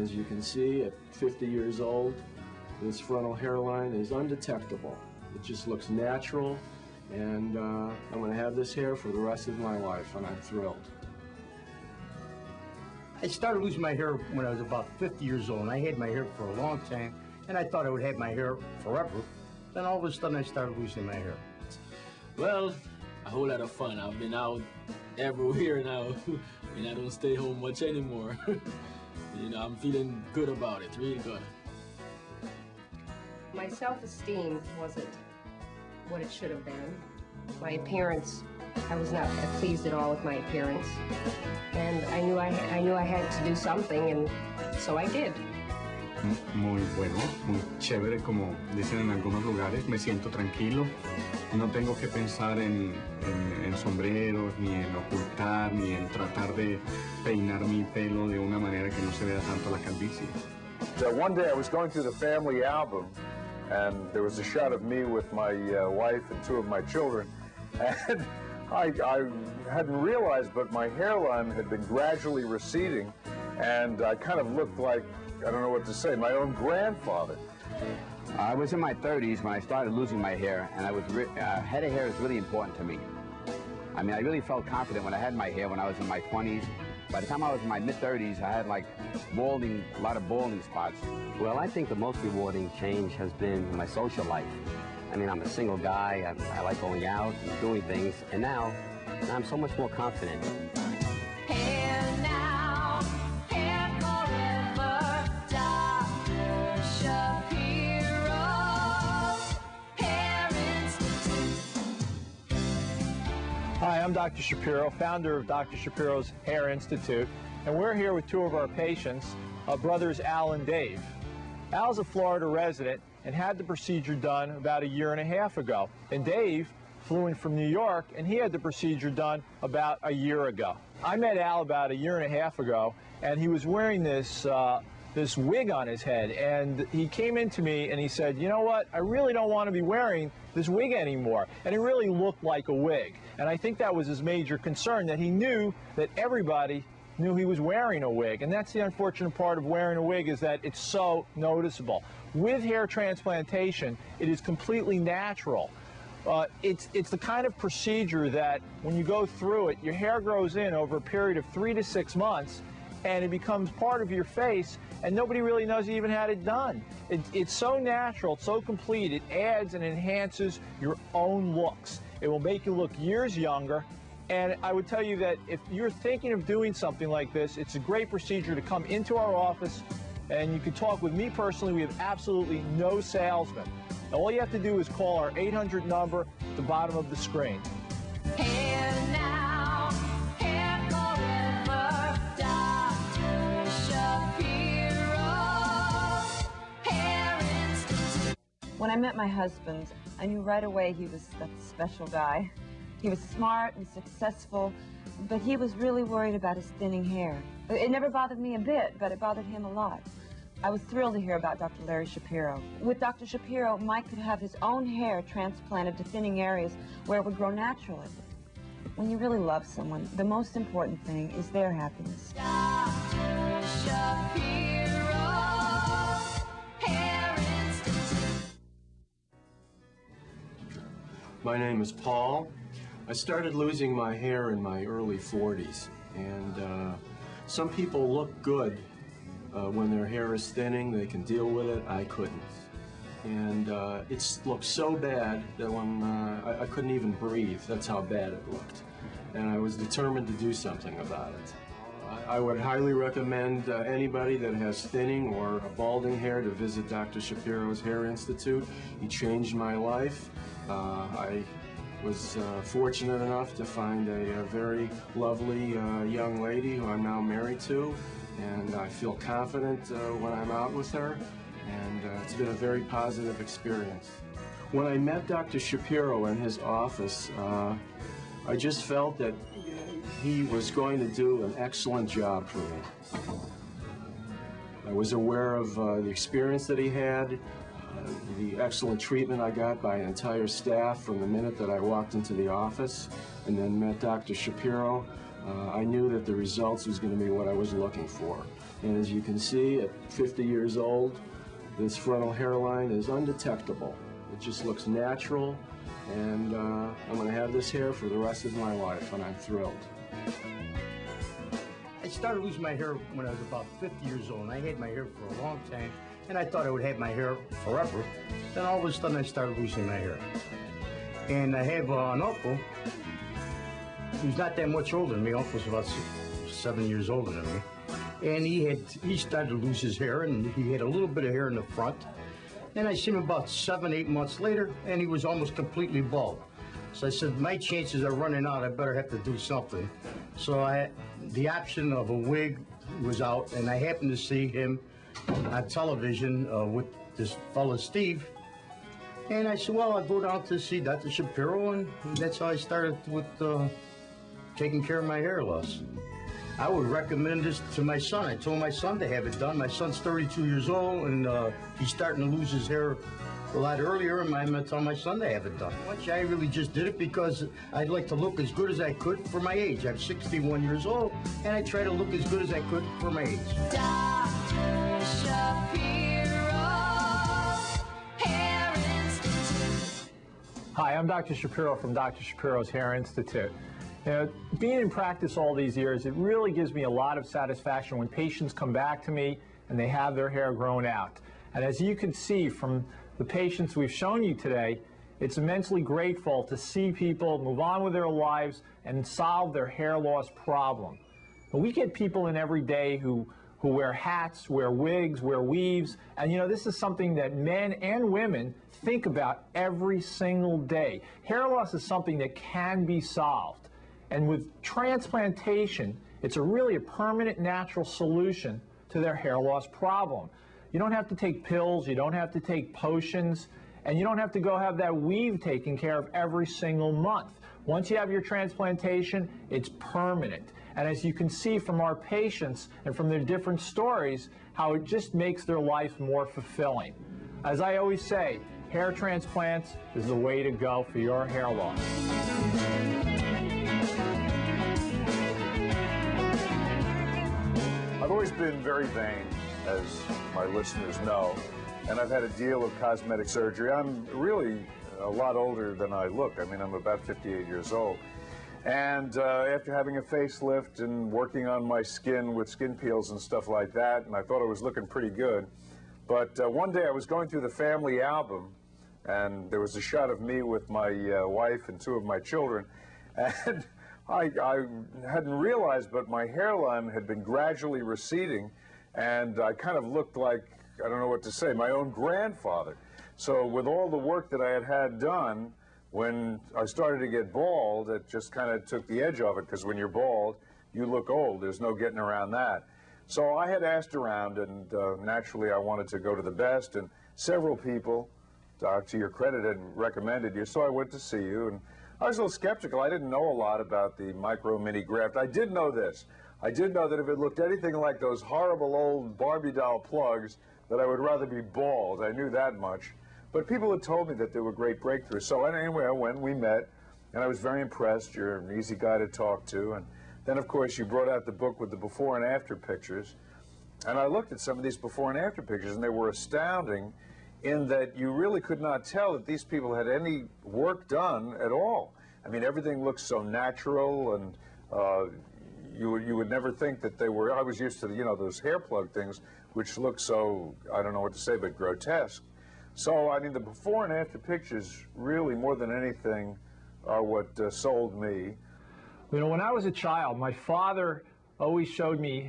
As you can see, at 50 years old, this frontal hairline is undetectable. It just looks natural, and I'm going to have this hair for the rest of my life, and I'm thrilled. I started losing my hair when I was about 50 years old, and I had my hair for a long time, and I thought I would have my hair forever. Then all of a sudden I started losing my hair. Well, a whole lot of fun. I've been out everywhere now, and I don't stay home much anymore. You know, I'm feeling good about it, really good. My self-esteem wasn't what it should have been. My appearance, I was not pleased at all with my appearance. And I knew I had to do something, and so I did. Muy bueno, muy chévere, como dicen en algunos lugares. Me siento tranquilo. No tengo que pensar en sombreros, ni en ocultar, ni en tratar de peinar mi pelo de una manera que no se vea tanto la calvicie. One day I was going through the family album, and there was a shot of me with my wife and two of my children, and I hadn't realized, but my hairline had been gradually receding, and I kind of looked like, I don't know what to say, my own grandfather. I was in my 30s when I started losing my hair, and head of hair is really important to me. I mean, I really felt confident when I had my hair when I was in my 20s. By the time I was in my mid-30s, I had like a lot of balding spots. Well, I think the most rewarding change has been my social life. I mean, I'm a single guy, I like going out and doing things, and now I'm so much more confident. Hair now, hair forever, Dr. Shapiro, Hair Institute. Hi, I'm Dr. Shapiro, founder of Dr. Shapiro's Hair Institute, and we're here with two of our patients, brothers Al and Dave. Al's a Florida resident and had the procedure done about 1.5 years ago. And Dave flew in from New York, and he had the procedure done about 1 year ago. I met Al about 1.5 years ago, and he was wearing this wig on his head, and he came into me and he said, you know what, I really don't want to be wearing this wig anymore. And it really looked like a wig. And I think that was his major concern, that he knew that everybody knew he was wearing a wig. And that's the unfortunate part of wearing a wig, is that it's so noticeable. With hair transplantation, it is completely natural. It's the kind of procedure that when you go through it, your hair grows in over a period of 3 to 6 months, and it becomes part of your face, and nobody really knows you even had it done. It's so natural, it's so complete, it adds and enhances your own looks. It will make you look years younger. And I would tell you that if you're thinking of doing something like this, it's a great procedure to come into our office, and you can talk with me personally. We have absolutely no salesman. All you have to do is call our 800 number at the bottom of the screen. Hair now, hair forever, Dr. Shapiro, Hair Institute. When I met my husband, I knew right away he was that special guy. He was smart and successful, but he was really worried about his thinning hair. It never bothered me a bit, but it bothered him a lot. I was thrilled to hear about Dr. Larry Shapiro. With Dr. Shapiro, Mike could have his own hair transplanted to thinning areas where it would grow naturally. When you really love someone, the most important thing is their happiness. Dr. Shapiro, Hair Institute. My name is Paul. I started losing my hair in my early 40s, and some people look good when their hair is thinning. They can deal with it. I couldn't. And it looked so bad that when I couldn't even breathe. That's how bad it looked. And I was determined to do something about it. I would highly recommend anybody that has thinning or a balding hair to visit Dr. Shapiro's Hair Institute. He changed my life. I was fortunate enough to find a very lovely young lady who I'm now married to, and I feel confident when I'm out with her, and it's been a very positive experience. When I met Dr. Shapiro in his office, I just felt that he was going to do an excellent job for me. I was aware of the experience that he had, the excellent treatment I got by an entire staff from the minute that I walked into the office and then met Dr. Shapiro. I knew that the results was going to be what I was looking for. And as you can see, at 50 years old, this frontal hairline is undetectable. It just looks natural, and I'm going to have this hair for the rest of my life, and I'm thrilled. I started losing my hair when I was about 50 years old, and I had my hair for a long time, and I thought I would have my hair forever. Then all of a sudden I started losing my hair. And I have an uncle who's not that much older than me. Uncle's about 7 years older than me. And he started to lose his hair, and he had a little bit of hair in the front. And I seen him about 7, 8 months later, and he was almost completely bald. So I said, my chances are running out, I better have to do something. So the option of a wig was out, and I happened to see him on television with this fella, Steve. And I said, well, I'll go down to see Dr. Shapiro, and that's how I started with taking care of my hair loss. I would recommend this to my son. I told my son to have it done. My son's 32 years old, and he's starting to lose his hair a lot earlier, and I'm going to tell my son to have it done. I really just did it because I'd like to look as good as I could for my age. I'm 61 years old, and I try to look as good as I could for my age. Dr. Shapiro, Hair Institute. Hi, I'm Dr. Shapiro from Dr. Shapiro's Hair Institute. Being in practice all these years, it really gives me a lot of satisfaction when patients come back to me and they have their hair grown out. And as you can see from the patients we've shown you today, it's immensely grateful to see people move on with their lives and solve their hair loss problem. But we get people in every day who wear hats, wear wigs, wear weaves, and this is something that men and women think about every single day. Hair loss is something that can be solved. And with transplantation, it's really a permanent natural solution to their hair loss problem. You don't have to take pills, you don't have to take potions, and you don't have to go have that weave taken care of every single month. Once you have your transplantation, it's permanent. And as you can see from our patients and from their different stories, how it just makes their life more fulfilling. As I always say, hair transplants is the way to go for your hair loss. I've always been very vain, as my listeners know, and I've had a deal of cosmetic surgery. I'm really a lot older than I look. I mean, I'm about 58 years old. And after having a facelift and working on my skin with skin peels and stuff like that, and I thought I was looking pretty good. But one day I was going through the family album, and there was a shot of me with my wife and 2 of my children, and I hadn't realized, but my hairline had been gradually receding, and I kind of looked like, I don't know what to say, my own grandfather. So with all the work that I had done, when I started to get bald, it just kind of took the edge off it, because when you're bald, you look old. There's no getting around that. So I had asked around, and naturally I wanted to go to the best, and several people, to your credit, had recommended you, so I went to see you. And I was a little skeptical. I didn't know a lot about the micro-mini graft. I did know this. I did know that if it looked anything like those horrible old Barbie doll plugs, that I would rather be bald. I knew that much. But people had told me that there were great breakthroughs. So anyway, I went, we met, and I was very impressed. You're an easy guy to talk to. And then, of course, you brought out the book with the before and after pictures. And I looked at some of these before and after pictures, and they were astounding in that you really could not tell that these people had any work done at all. I mean, everything looks so natural, and you would never think that they were. I was used to those hair plug things, which look so, I don't know what to say, but grotesque. So I mean, the before and after pictures really, more than anything, are what sold me. When I was a child, my father always showed me